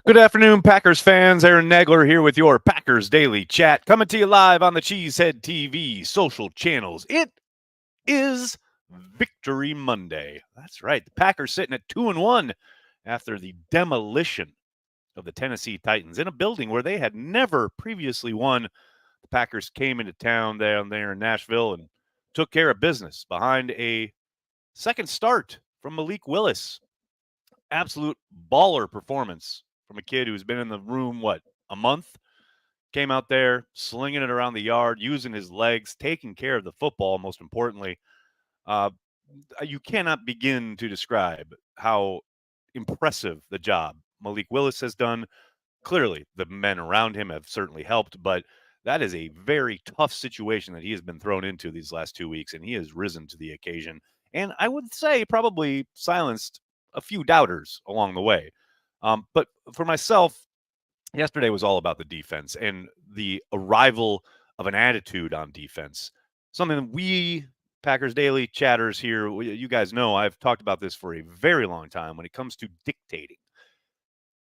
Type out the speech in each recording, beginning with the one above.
Good afternoon, Packers fans. Aaron Nagler here with your Packers Daily Chat, coming to you live on the Cheesehead TV social channels. It is Victory Monday. That's right. The Packers sitting at 2-1 after the demolition of the Tennessee Titans in a building where they had never previously won. The Packers came into town down there in Nashville and took care of business behind a second start from Malik Willis. Absolute baller performance from a kid who's been in the room, a month? Came out there, slinging it around the yard, using his legs, taking care of the football, most importantly. Uh, you cannot begin to describe how impressive the job Malik Willis has done. Clearly, the men around him have certainly helped, but that is a very tough situation that he has been thrown into these last 2 weeks, and he has risen to the occasion. And I would say probably silenced a few doubters along the way. But for myself, yesterday was all about the defense and the arrival of an attitude on defense. Something that we Packers Daily chatters here, you guys know I've talked about this for a very long time when it comes to dictating.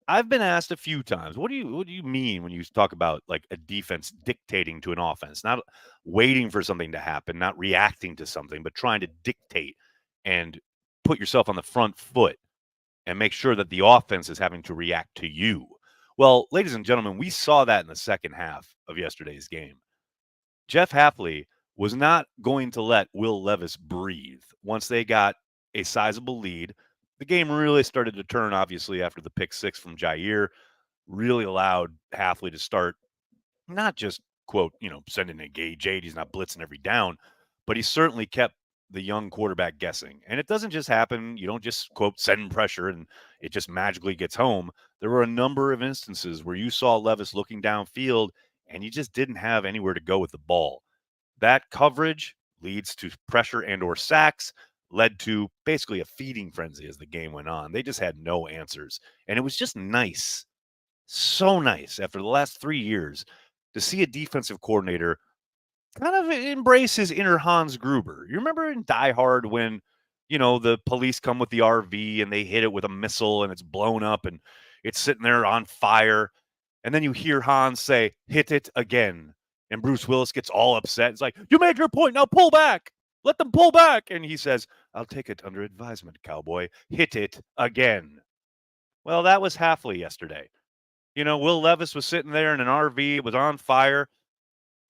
I've been asked a few times, what do you mean when you talk about like a defense dictating to an offense, not waiting for something to happen, not reacting to something, but trying to dictate and put yourself on the front foot and make sure that the offense is having to react to you. Well, ladies and gentlemen, we saw that in the second half of yesterday's game. Jeff Hafley was not going to let Will Levis breathe once they got a sizable lead. The game really started to turn, obviously, after the pick six from Jair. Really allowed Hafley to start not just, quote, sending a gauge eight. He's not blitzing every down, but he certainly kept the young quarterback guessing. And it doesn't just happen. You don't just, quote, send pressure and it just magically gets home. There were a number of instances where you saw Levis looking downfield and he just didn't have anywhere to go with the ball. That coverage leads to pressure and or sacks, led to basically a feeding frenzy as the game went on. They just had no answers. And it was just nice, so nice after the last 3 years to see a defensive coordinator kind of embrace his inner Hans Gruber. You remember in Die Hard when, the police come with the RV and they hit it with a missile and it's blown up and it's sitting there on fire. And then you hear Hans say, hit it again. And Bruce Willis gets all upset. It's like, you made your point. Now pull back. Let them pull back. And he says, I'll take it under advisement, cowboy. Hit it again. Well, that was Hafley yesterday. Will Levis was sitting there in an RV. It was on fire.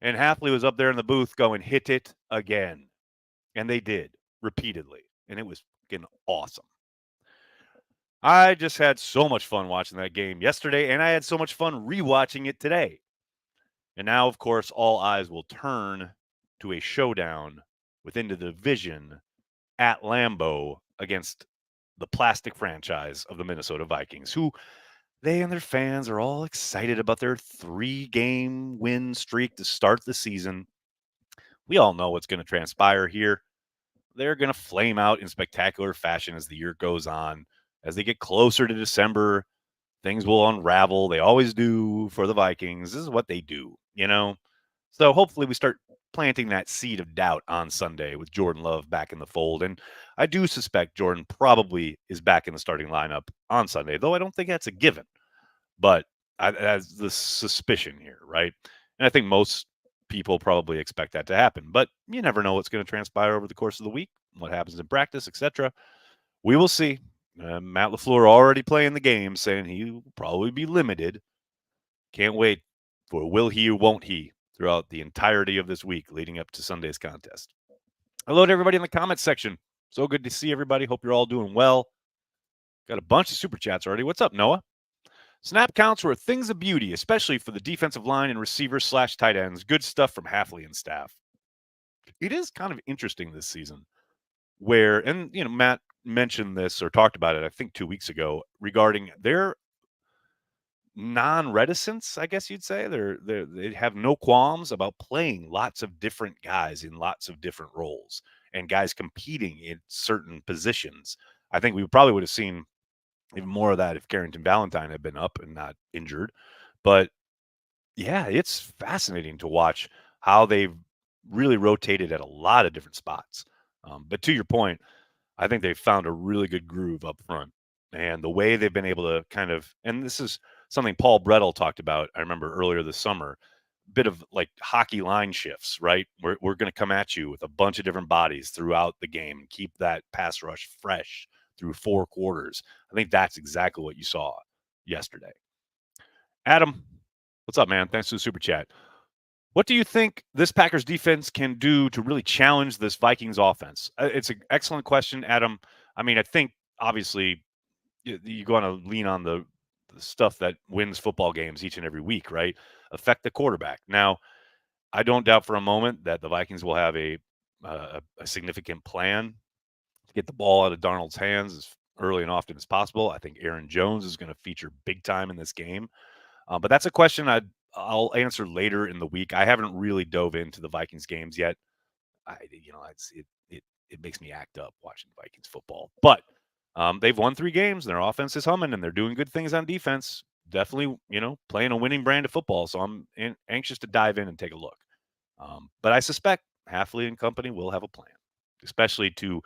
And Hafley was up there in the booth going, hit it again. And they did repeatedly. And it was fucking awesome. I just had so much fun watching that game yesterday, and I had so much fun rewatching it today. And now, of course, all eyes will turn to a showdown within the division at Lambeau against the plastic franchise of the Minnesota Vikings, who they and their fans are all excited about their 3-game win streak to start the season. We all know what's going to transpire here. They're going to flame out in spectacular fashion as the year goes on. As they get closer to December, things will unravel. They always do for the Vikings. This is what they do, So hopefully we start planting that seed of doubt on Sunday with Jordan Love back in the fold. And I do suspect Jordan probably is back in the starting lineup on Sunday, though I don't think that's a given. But that's the suspicion here, right? And I think most people probably expect that to happen. But you never know what's going to transpire over the course of the week, what happens in practice, etc. We will see. Matt LaFleur already playing the game, saying he will probably be limited. Can't wait for will he or won't he throughout the entirety of this week leading up to Sunday's contest. Hello to everybody in the comments section. So good to see everybody. Hope you're all doing well. Got a bunch of super chats already. What's up, Noah? Snap counts were a things of beauty, especially for the defensive line and receivers / tight ends. Good stuff from Hafley and staff. It is kind of interesting this season where, and Matt mentioned this or talked about it, I think 2 weeks ago, regarding their non-reticence, I guess you'd say. They have no qualms about playing lots of different guys in lots of different roles and guys competing in certain positions. I think we probably would have seen even more of that if Carrington Valentine had been up and not injured. But yeah, it's fascinating to watch how they've really rotated at a lot of different spots. But to your point, I think they've found a really good groove up front. And the way they've been able to kind of, and this is something Paul Brettel talked about, I remember earlier this summer, bit of like hockey line shifts, right? We're going to come at you with a bunch of different bodies throughout the game and keep that pass rush fresh through 4 quarters. I think that's exactly what you saw yesterday. Adam, what's up, man? Thanks for the super chat. What do you think this Packers defense can do to really challenge this Vikings offense? It's an excellent question, Adam. I mean, I think obviously you're going to lean on the stuff that wins football games each and every week, right? Affect the quarterback. Now, I don't doubt for a moment that the Vikings will have a significant plan to get the ball out of Darnold's hands as early and often as possible. I think Aaron Jones is going to feature big time in this game. But that's a question I'll answer later in the week. I haven't really dove into the Vikings games yet. It makes me act up watching Vikings football. But they've won 3 games, and their offense is humming, and they're doing good things on defense. Definitely, playing a winning brand of football. So I'm anxious to dive in and take a look. But I suspect Hafley and company will have a plan, especially to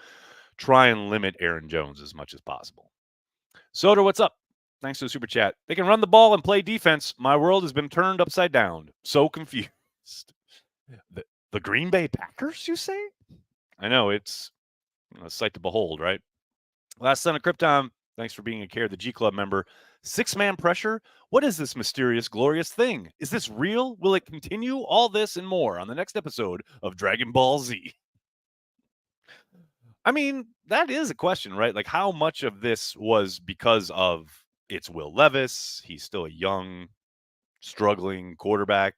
try and limit Aaron Jones as much as possible. Soder, what's up? Thanks for the super chat. They can run the ball and play defense. My world has been turned upside down. So confused. The Green Bay Packers, you say? I know, it's a sight to behold, right? Last Son of Krypton, thanks for being a Care the G Club member. 6-man pressure? What is this mysterious, glorious thing? Is this real? Will it continue? All this and more on the next episode of Dragon Ball Z. I mean, that is a question, right? Like, how much of this was because of it's Will Levis? He's still a young, struggling quarterback.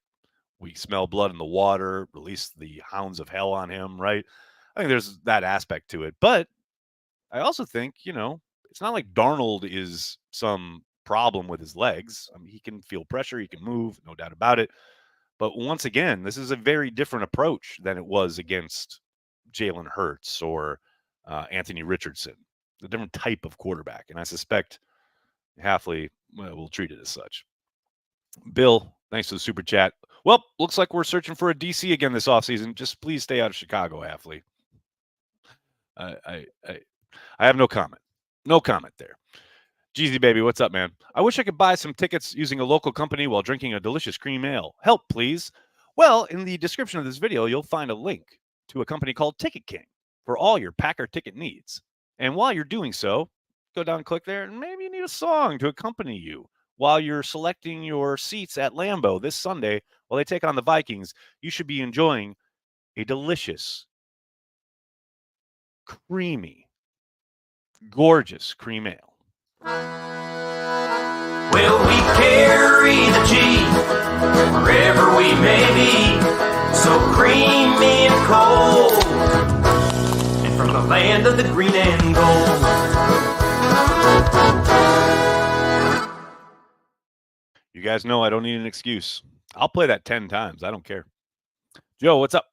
We smell blood in the water, release the Hounds of Hell on him, right? I think there's that aspect to it. But I also think, it's not like Darnold is some problem with his legs. I mean, he can feel pressure, he can move, no doubt about it. But once again, this is a very different approach than it was against Jalen Hurts or Anthony Richardson, a different type of quarterback. And I suspect Hafley will treat it as such. Bill, thanks for the super chat. Well, looks like we're searching for a DC again this offseason. Just please stay out of Chicago, Hafley. I have no comment. No comment there. Jeezy baby, what's up, man? I wish I could buy some tickets using a local company while drinking a delicious cream ale. Help, please. Well, in the description of this video, you'll find a link to a company called Ticket King for all your Packer ticket needs. And while you're doing so, go down and click there, and maybe you need a song to accompany you while you're selecting your seats at Lambeau this Sunday while they take on the Vikings. You should be enjoying a delicious, creamy, gorgeous cream ale. Well, we carry the G wherever we may be, so creamy and cold, and from the land of the green and gold. You guys know I don't need an excuse. I'll play that 10 times. I don't care. Joe, what's up?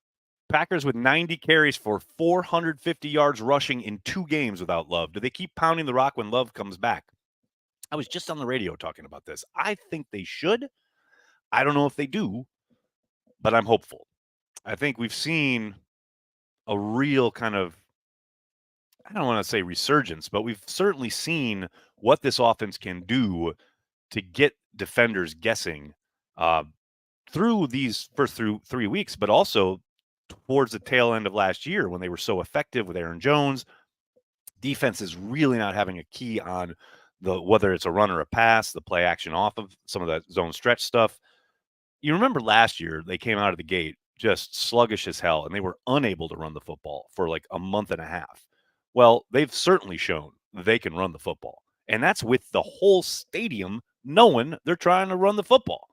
Packers with 90 carries for 450 yards rushing in 2 games without Love. Do they keep pounding the rock when Love comes back? I was just on the radio talking about this. I think they should. I don't know if they do, but I'm hopeful. I think we've seen a real kind of, I don't want to say resurgence, but we've certainly seen what this offense can do to get defenders guessing through these first 3 weeks, but also towards the tail end of last year when they were so effective with Aaron Jones. Defense is really not having a key on whether it's a run or a pass, the play action off of some of that zone stretch stuff. You remember last year, they came out of the gate just sluggish as hell, and they were unable to run the football for like a month and a half. Well, they've certainly shown they can run the football, and that's with the whole stadium knowing they're trying to run the football.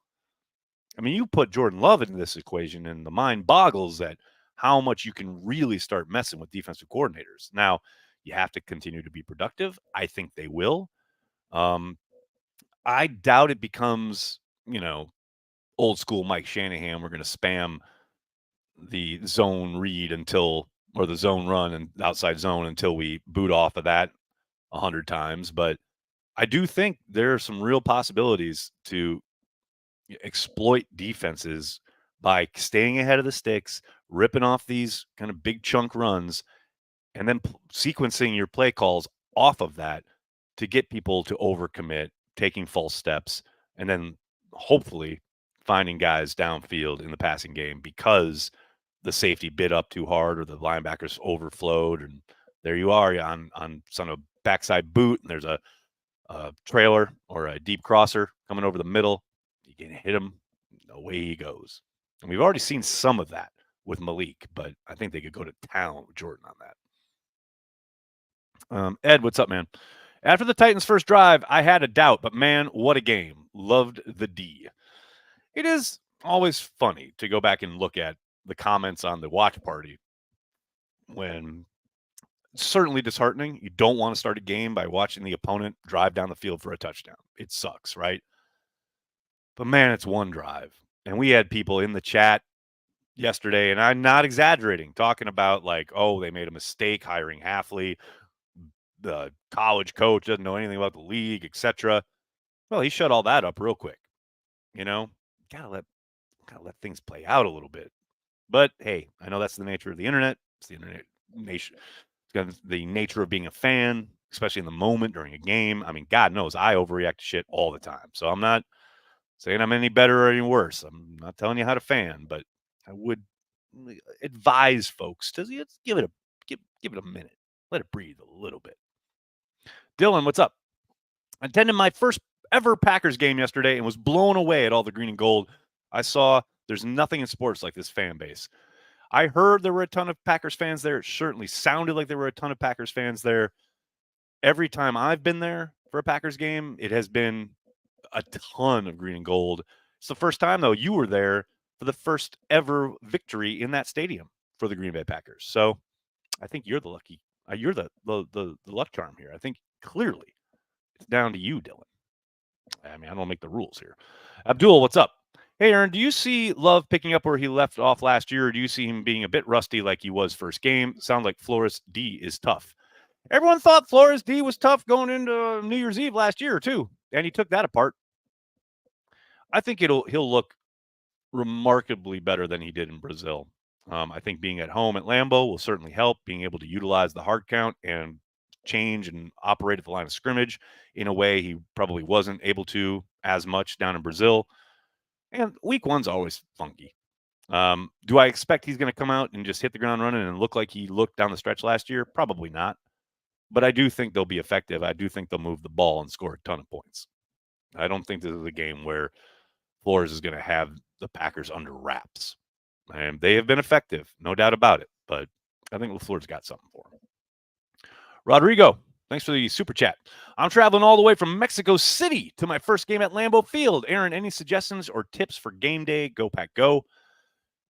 I mean, you put Jordan Love into this equation, and the mind boggles at how much you can really start messing with defensive coordinators. Now, you have to continue to be productive. I think they will. I doubt it becomes, old school Mike Shanahan. We're going to spam the zone read or the zone run and outside zone until we boot off of that 100 times. But I do think there are some real possibilities to exploit defenses by staying ahead of the sticks, ripping off these kind of big chunk runs, and then sequencing your play calls off of that to get people to overcommit, taking false steps, and then hopefully finding guys downfield in the passing game because the safety bit up too hard or the linebackers overflowed, and there you are on a backside boot, and there's a trailer or a deep crosser coming over the middle. You can hit him, away he goes. And we've already seen some of that with Malik, but I think they could go to town with Jordan on that. Ed, what's up, man? After the Titans' first drive, I had a doubt, but man, what a game. Loved the D. It is always funny to go back and look at the comments on the watch party when it's certainly disheartening. You don't want to start a game by watching the opponent drive down the field for a touchdown. It sucks, right? But man, it's one drive. And we had people in the chat yesterday, and I'm not exaggerating, talking about like, oh, they made a mistake hiring Hafley. The college coach doesn't know anything about the league, etc. Well, he shut all that up real quick. You know, gotta let things play out a little bit. But hey, I know that's the nature of the internet. It's the internet nation. It's got the nature of being a fan, especially in the moment during a game. I mean, God knows I overreact to shit all the time. So I'm not saying I'm any better or any worse. I'm not telling you how to fan, but I would advise folks to give it a minute. Let it breathe a little bit. Dylan, what's up? I attended my first ever Packers game yesterday and was blown away at all the green and gold. I saw there's nothing in sports like this fan base. I heard there were a ton of Packers fans there. It certainly sounded like there were a ton of Packers fans there. Every time I've been there for a Packers game, it has been a ton of green and gold. It's the first time, though, you were there for the first ever victory in that stadium for the Green Bay Packers. So I think you're the lucky, you're the luck charm here. I think clearly it's down to you, Dylan. I mean, I don't make the rules here. Abdul, what's up? Hey, Aaron, do you see Love picking up where he left off last year, or do you see him being a bit rusty like he was first game? Sound like Flores D is tough. Everyone thought Flores D was tough going into New Year's Eve last year, too, and he took that apart. I think he'll look remarkably better than he did in Brazil. I think being at home at Lambeau will certainly help, being able to utilize the hard count and change and operate at the line of scrimmage in a way he probably wasn't able to as much down in Brazil. And week one's always funky. Do I expect he's going to come out and just hit the ground running and look like he looked down the stretch last year? Probably not. But I do think they'll be effective. I do think they'll move the ball and score a ton of points. I don't think this is a game where Flores is going to have the Packers under wraps. And they have been effective, no doubt about it. But I think LaFleur's got something for him. Rodrigo, thanks for the super chat. I'm traveling all the way from Mexico City to my first game at Lambeau Field. Aaron, any suggestions or tips for game day? Go Pack Go.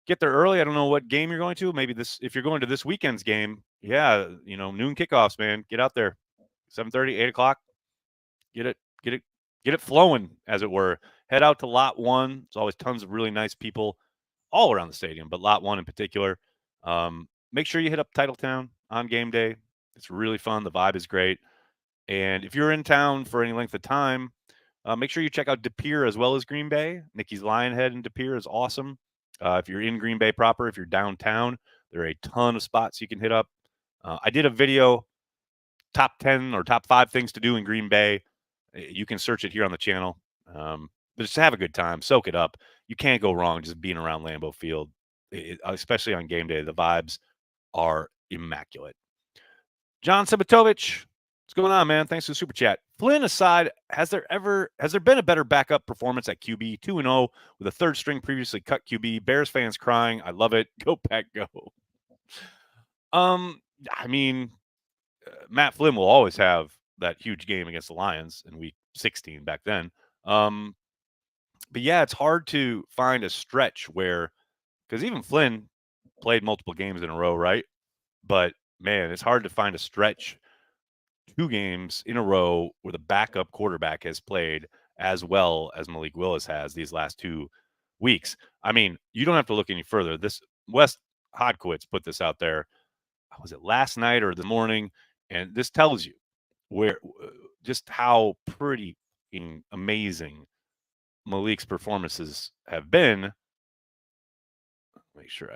Get there early. I don't know what game you're going to. Maybe this, if you're going to this weekend's game, yeah, noon kickoffs, man. Get out there, 7:30, 8 o'clock. Get it flowing, as it were. Head out to Lot 1. There's always tons of really nice people all around the stadium, but Lot 1 in particular. Make sure you hit up Titletown on game day. It's really fun. The vibe is great. And if you're in town for any length of time, make sure you check out De Pere as well as Green Bay. Nikki's Lionhead in De Pere is awesome. If you're in Green Bay proper, if you're downtown, there are a ton of spots you can hit up. I did a video, top 10 or top 5 things to do in Green Bay. You can search it here on the channel. But just have a good time. Soak it up. You can't go wrong just being around Lambeau Field, especially on game day. The vibes are immaculate. John Sabatovich, what's going on, man? Thanks for the super chat. Flynn aside, has there been a better backup performance at QB? 2-0 with a third string previously cut QB. Bears fans crying. I love it. Go Pack Go. I mean, Matt Flynn will always have that huge game against the Lions in week 16 back then. But yeah, it's hard to find a stretch where, because even Flynn played multiple games in a row, right? But man, it's hard to find a stretch 2 games in a row where the backup quarterback has played as well as Malik Willis has these last 2 weeks. I mean, you don't have to look any further. This Wes Hodkowitz put this out there. Was it last night or the morning? And this tells you where just how pretty amazing Malik's performances have been. Make sure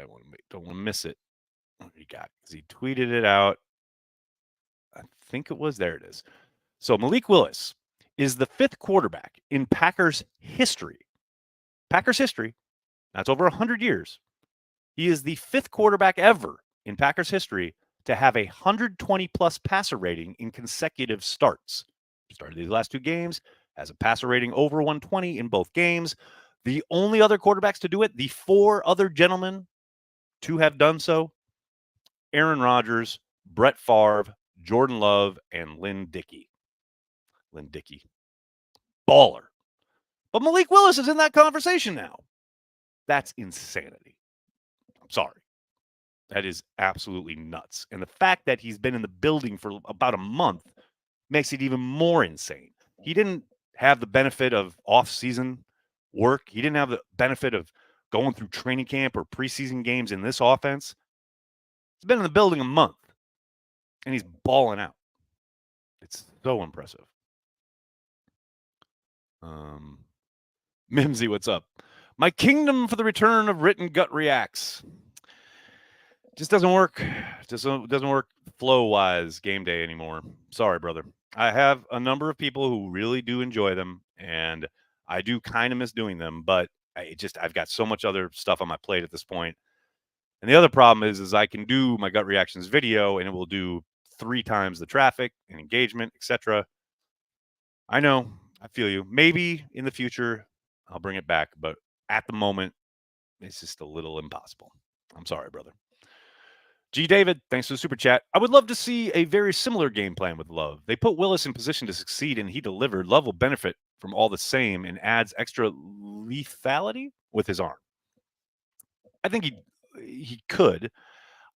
don't want to miss it. What do you got? Because he tweeted it out. I think it was, there it is. So Malik Willis is the 5th quarterback in Packers history. Packers history, that's over 100 years. He is the 5th quarterback ever in Packers history to have a 120-plus passer rating in consecutive starts. Started these last 2 games, has a passer rating over 120 in both games. The only other quarterbacks to do it, the 4 other gentlemen to have done so, Aaron Rodgers, Brett Favre, Jordan Love, and Lynn Dickey. Lynn Dickey. Baller. But Malik Willis is in that conversation now. That's insanity. I'm sorry. That is absolutely nuts. And the fact that he's been in the building for about a month makes it even more insane. He didn't have the benefit of off-season work. He didn't have the benefit of going through training camp or preseason games in this offense. He's been in the building a month, and he's balling out. It's so impressive. Mimsy, what's up? My kingdom for the return of written gut reacts. Just doesn't work. Just doesn't work flow-wise game day anymore. Sorry, brother. I have a number of people who really do enjoy them, and I do kind of miss doing them, but I've got so much other stuff on my plate at this point. And the other problem is I can do my gut reactions video, and it will do 3 times the traffic and engagement, etc. I know. I feel you. Maybe in the future I'll bring it back, but at the moment, it's just a little impossible. I'm sorry, brother. G. David, thanks for the super chat. I would love to see a very similar game plan with Love. They put Willis in position to succeed, and he delivered. Love will benefit from all the same and adds extra lethality with his arm. I think he could.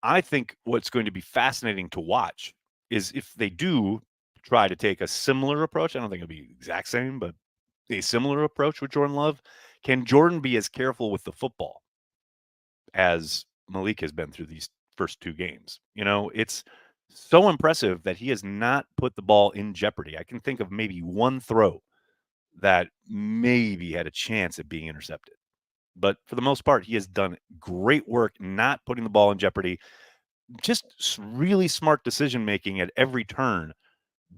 I think what's going to be fascinating to watch is if they do try to take a similar approach. I don't think it'll be the exact same, but a similar approach with Jordan Love. Can Jordan be as careful with the football as Malik has been through these first 2 games? You know, it's so impressive that he has not put the ball in jeopardy. I can think of maybe one throw that maybe had a chance at being intercepted. But for the most part, he has done great work not putting the ball in jeopardy. Just really smart decision-making at every turn.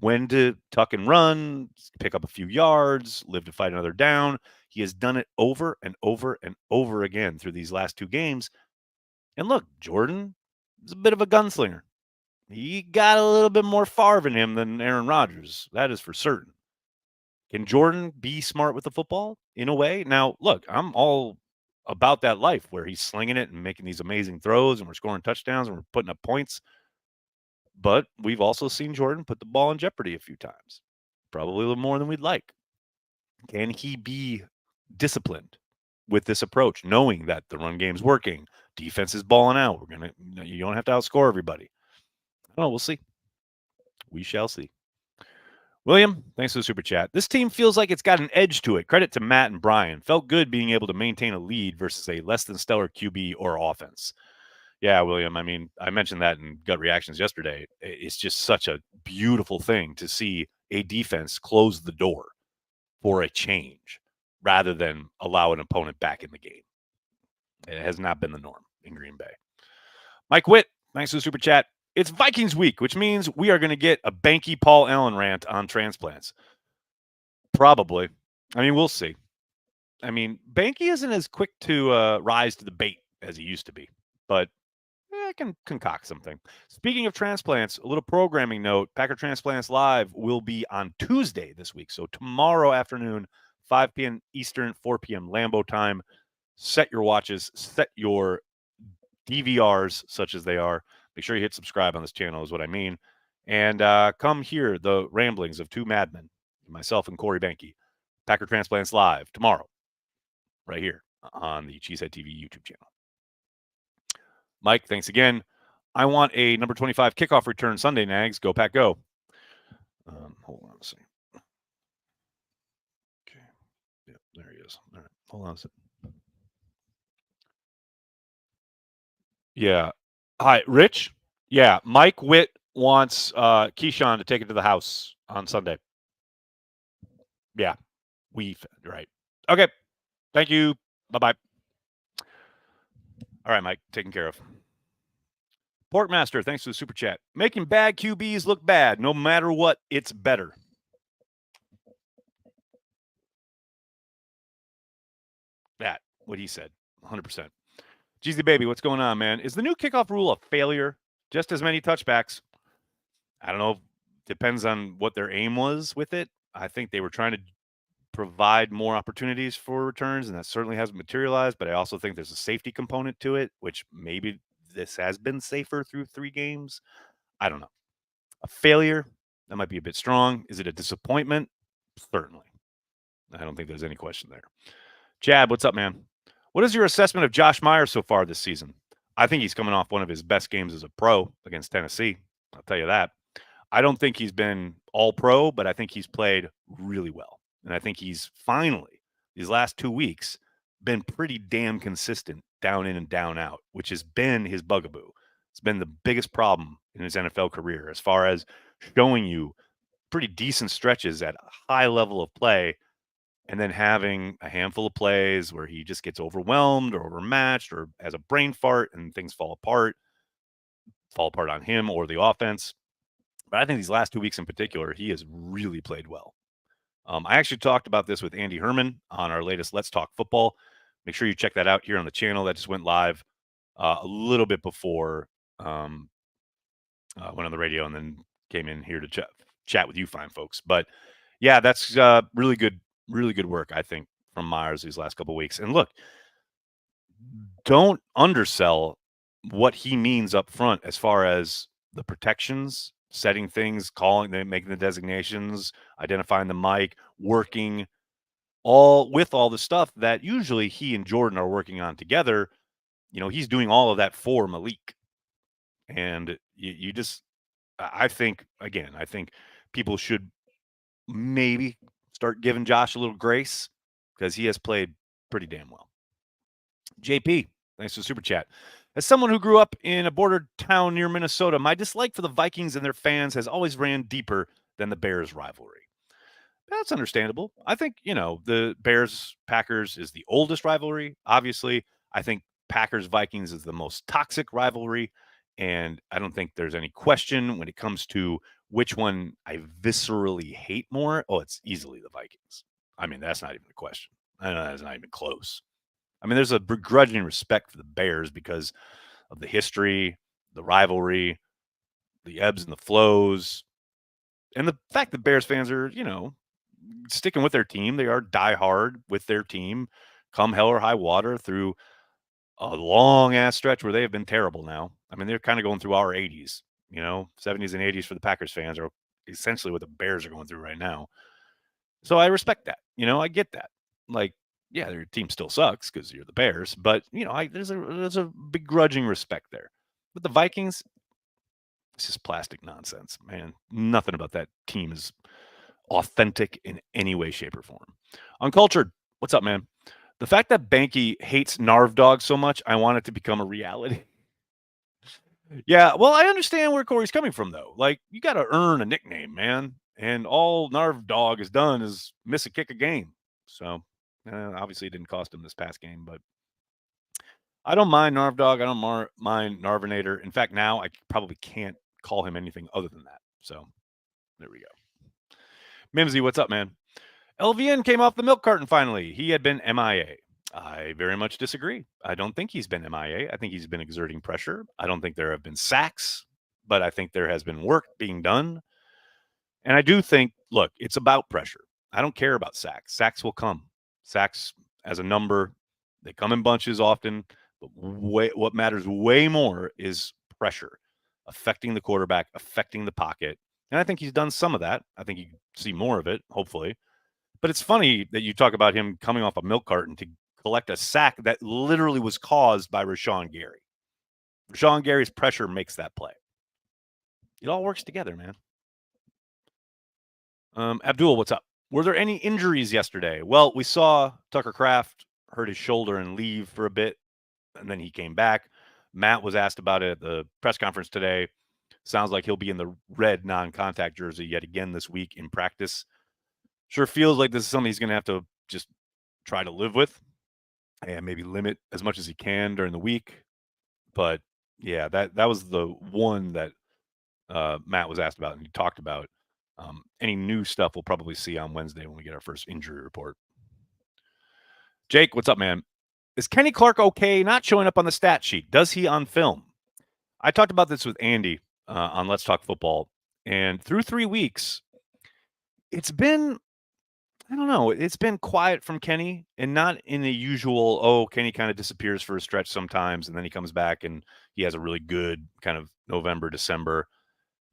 When to tuck and run, pick up a few yards, live to fight another down. He has done it over and over and over again through these last 2 games. And look, Jordan is a bit of a gunslinger. He got a little bit more Favre in him than Aaron Rodgers. That is for certain. Can Jordan be smart with the football in a way? Now, look, I'm all about that life where he's slinging it and making these amazing throws and we're scoring touchdowns and we're putting up points. But we've also seen Jordan put the ball in jeopardy a few times, probably a little more than we'd like. Can he be disciplined with this approach, knowing that the run game's working, defense is balling out? You don't have to outscore everybody. I don't know. We'll see. We shall see. William, thanks for the super chat. This team feels like it's got an edge to it. Credit to Matt and Brian. Felt good being able to maintain a lead versus a less than stellar QB or offense. Yeah, William, I mean, I mentioned that in gut reactions yesterday. It's just such a beautiful thing to see a defense close the door for a change rather than allow an opponent back in the game. It has not been the norm in Green Bay. Mike Witt, thanks for the super chat. It's Vikings week, which means we are going to get a Banky Paul Allen rant on transplants. Probably. I mean, we'll see. I mean, Banky isn't as quick to rise to the bait as he used to be, but I can concoct something. Speaking of transplants, a little programming note. Packer Transplants Live will be on Tuesday this week. So tomorrow afternoon, 5 p.m. Eastern, 4 p.m. Lambeau time. Set your watches, set your DVRs, such as they are. Make sure you hit subscribe on this channel is what I mean. And come hear the ramblings of 2 madmen, myself and Corey Banky. Packer Transplants Live tomorrow, right here on the Cheesehead TV YouTube channel. Mike, thanks again. I want a number 25 kickoff return Sunday, Nags. Go, Pack, go. Hold on a second. Okay. Yeah, there he is. All right. Hold on a second. Yeah. Hi, Rich. Yeah, Mike Witt wants Keyshawn to take it to the house on Sunday. Yeah, right. Okay. Thank you. Bye-bye. All right, Mike, taken care of. Porkmaster, thanks for the super chat. Making bad QBs look bad. No matter what, it's better. what he said. 100%. Jeezy Baby, what's going on, man? Is the new kickoff rule a failure? Just as many touchbacks? I don't know. Depends on what their aim was with it. I think they were trying to provide more opportunities for returns, and that certainly hasn't materialized. But I also think there's a safety component to it, which maybe this has been safer through 3 games. I don't know. A failure, that might be a bit strong. Is it a disappointment? Certainly. I don't think there's any question there. Chad, what's up, man? What is your assessment of Josh Myers so far this season? I think he's coming off one of his best games as a pro against Tennessee. I'll tell you that. I don't think he's been all pro, but I think he's played really well. And I think he's finally, these last 2 weeks, been pretty damn consistent down in and down out, which has been his bugaboo. It's been the biggest problem in his NFL career as far as showing you pretty decent stretches at a high level of play and then having a handful of plays where he just gets overwhelmed or overmatched or has a brain fart and things fall apart on him or the offense. But I think these last 2 weeks in particular, he has really played well. I actually talked about this with Andy Herman on our latest Let's Talk Football. Make sure you check that out here on the channel. That just went live a little bit before went on the radio and then came in here to chat with you fine folks. But yeah, that's really good work, I think, from Myers these last couple of weeks. And look, don't undersell what he means up front as far as the protections, setting things, making the designations, identifying the mic, working all the stuff that usually he and Jordan are working on together. You know, he's doing all of that for Malik. And you just, I think people should maybe start giving Josh a little grace because he has played pretty damn well. JP, thanks for the super chat. As someone who grew up in a border town near Minnesota, my dislike for the Vikings and their fans has always ran deeper than the Bears rivalry. That's understandable. I think, the Bears-Packers is the oldest rivalry. Obviously, I think Packers-Vikings is the most toxic rivalry, and I don't think there's any question when it comes to which one I viscerally hate more. Oh, it's easily the Vikings. I mean, that's not even a question. I know that's not even close. I mean, there's a begrudging respect for the Bears because of the history, the rivalry, the ebbs and the flows, and the fact that Bears fans are, sticking with their team. They are diehard with their team, come hell or high water through a long-ass stretch where they have been terrible now. I mean, they're kind of going through our 80s, 70s and 80s for the Packers fans are essentially what the Bears are going through right now. So I respect that. I get that. Like, yeah, their team still sucks because you're the Bears, but there's a begrudging respect there. With the Vikings, it's just plastic nonsense, man. Nothing about that team is authentic in any way, shape, or form. Uncultured, what's up, man? The fact that Banky hates Narv Dog so much, I want it to become a reality. Yeah, well, I understand where Corey's coming from, though. Like, you got to earn a nickname, man. And all Narv Dog has done is miss a kick a game. So, obviously, it didn't cost him this past game, but I don't mind Narv Dog. I don't mind Narvinator. In fact, now I probably can't call him anything other than that. So, there we go. Mimsy, what's up, man? LVN came off the milk carton finally. He had been MIA. I very much disagree. I don't think he's been MIA. I think he's been exerting pressure. I don't think there have been sacks, but I think there has been work being done. And I do think, look, it's about pressure. I don't care about sacks. Sacks will come. Sacks as a number, they come in bunches often. But what matters way more is pressure, affecting the quarterback, affecting the pocket. And I think he's done some of that. I think you see more of it, hopefully. But it's funny that you talk about him coming off a milk carton to collect a sack that literally was caused by Rashawn Gary. Rashawn Gary's pressure makes that play. It all works together, man. Abdul, what's up? Were there any injuries yesterday? Well, we saw Tucker Kraft hurt his shoulder and leave for a bit, and then he came back. Matt was asked about it at the press conference today. Sounds like he'll be in the red non-contact jersey yet again this week in practice. Sure feels like this is something he's going to have to just try to live with and maybe limit as much as he can during the week. But, yeah, that was the one that Matt was asked about and he talked about. Any new stuff we'll probably see on Wednesday when we get our first injury report. Jake, what's up, man? Is Kenny Clark okay not showing up on the stat sheet? Does he on film? I talked about this with Andy on Let's Talk Football, and through 3 weeks, it's been I don't know. It's been quiet from Kenny and not in the usual, oh, Kenny kind of disappears for a stretch sometimes and then he comes back and he has a really good kind of November, December.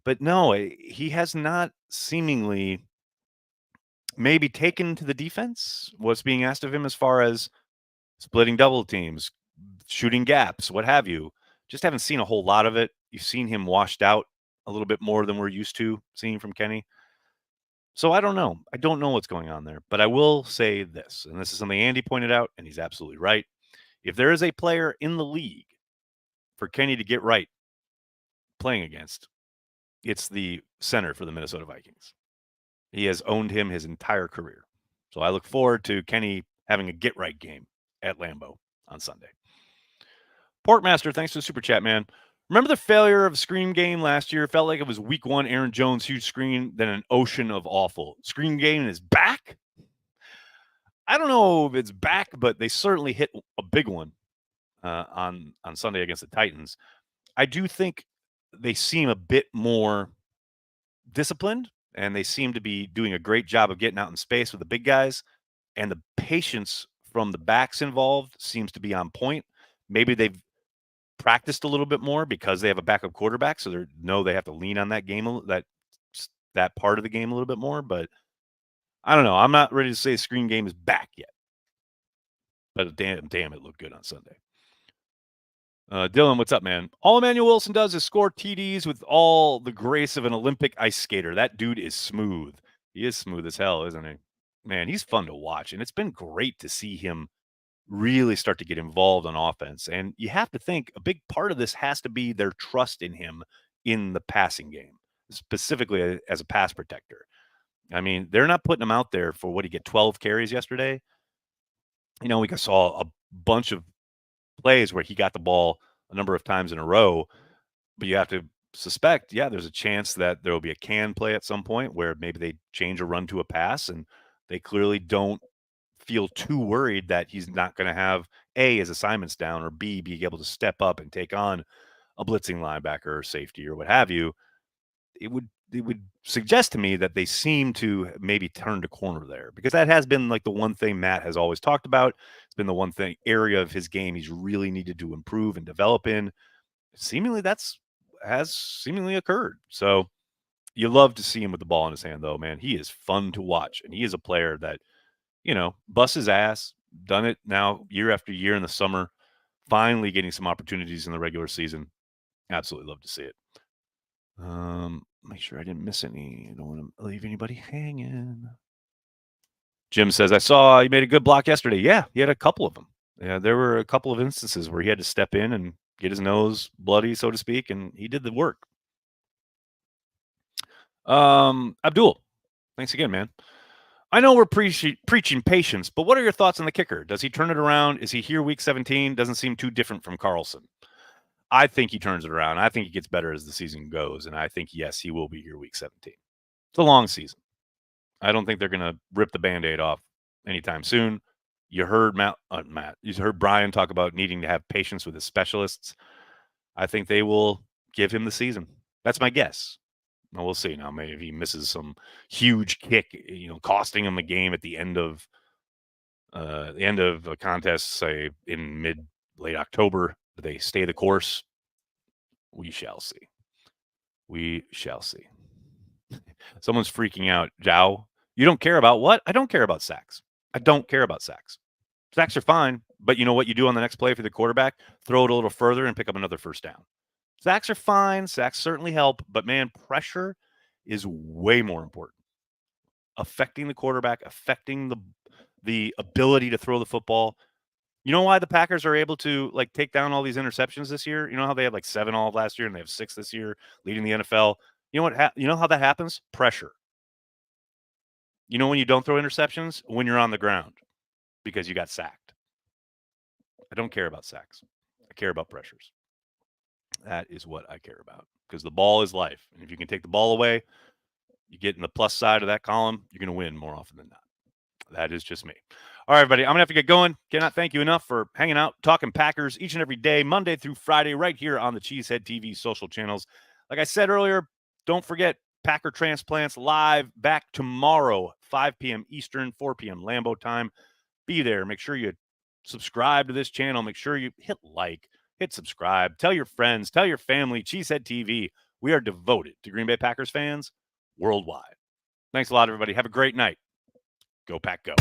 But no, he has not seemingly maybe taken to the defense what's being asked of him as far as splitting double teams, shooting gaps, what have you. Just haven't seen a whole lot of it. You've seen him washed out a little bit more than we're used to seeing from Kenny. So I don't know. I don't know what's going on there, but I will say this, and this is something Andy pointed out, and he's absolutely right. If there is a player in the league for Kenny to get right playing against, it's the center for the Minnesota Vikings. He has owned him his entire career. So I look forward to Kenny having a get right game at Lambeau on Sunday. Porkmaster, thanks for the super chat, man. Remember the failure of Screen Game last year? Felt like it was week 1, Aaron Jones, huge screen, then an ocean of awful. Screen Game is back? I don't know if it's back, but they certainly hit a big one on Sunday against the Titans. I do think they seem a bit more disciplined, and they seem to be doing a great job of getting out in space with the big guys, and the patience from the backs involved seems to be on point. Maybe they've practiced a little bit more because they have a backup quarterback, so they have to lean on that game, that part of the game a little bit more. But I don't know. I'm not ready to say Screen Game is back yet. But damn, it looked good on Sunday. Dylan, what's up, man? All Emmanuel Wilson does is score TDs with all the grace of an Olympic ice skater. That dude is smooth. He is smooth as hell, isn't he? Man, he's fun to watch, and it's been great to see him really start to get involved on offense. And you have to think a big part of this has to be their trust in him in the passing game, specifically as a pass protector. I mean, they're not putting him out there for what he get 12 carries yesterday. You know, we saw a bunch of plays where he got the ball a number of times in a row, but you have to suspect, there's a chance that there will be a can play at some point where maybe they change a run to a pass, and they clearly don't feel too worried that he's not going to have A, his assignments down, or B, be able to step up and take on a blitzing linebacker or safety or what have you. It would suggest to me that they seem to maybe turn the corner there, because that has been like the one thing Matt has always talked about. It's been the one thing area of his game he's really needed to improve and develop in. Seemingly has seemingly occurred. So you love to see him with the ball in his hand, though, man. He is fun to watch, and he is a player that, busts his ass, done it now year after year in the summer, finally getting some opportunities in the regular season. Absolutely love to see it. Make sure I didn't miss any. I don't want to leave anybody hanging. Jim says, I saw you made a good block yesterday. Yeah, he had a couple of them. Yeah, there were a couple of instances where he had to step in and get his nose bloody, so to speak, and he did the work. Abdul, thanks again, man. I know we're preaching patience, but what are your thoughts on the kicker? Does he turn it around? Is he here week 17? Doesn't seem too different from Carlson. I think he turns it around. I think he gets better as the season goes, and I think, yes, he will be here week 17. It's a long season. I don't think they're going to rip the Band-Aid off anytime soon. You heard you heard Brian talk about needing to have patience with his specialists. I think they will give him the season. That's my guess. Now, we'll see. Now, maybe if he misses some huge kick, costing him a game at the end of a contest, say in late October, they stay the course. We shall see. We shall see. Someone's freaking out. Zhao, you don't care about what? I don't care about sacks. I don't care about sacks. Sacks are fine, but you know what you do on the next play for the quarterback? Throw it a little further and pick up another first down. Sacks are fine. Sacks certainly help, but man, pressure is way more important. Affecting the quarterback, affecting the ability to throw the football. You know why the Packers are able to take down all these interceptions this year? You know how they had 7 all of last year and they have 6 this year, leading the NFL? You know what? You know how that happens? Pressure. You know when you don't throw interceptions? When you're on the ground, because you got sacked. I don't care about sacks. I care about pressures. That is what I care about, because the ball is life. And if you can take the ball away, you get in the plus side of that column, you're going to win more often than not. That is just me. All right, everybody, I'm going to have to get going. Cannot thank you enough for hanging out, talking Packers each and every day, Monday through Friday, right here on the Cheesehead TV social channels. Like I said earlier, don't forget Packer Transplants live back tomorrow, 5 p.m. Eastern, 4 p.m. Lambeau time. Be there. Make sure you subscribe to this channel. Make sure you hit like, hit subscribe. Tell your friends, tell your family. Cheesehead TV. We are devoted to Green Bay Packers fans worldwide. Thanks a lot, everybody. Have a great night. Go Pack Go.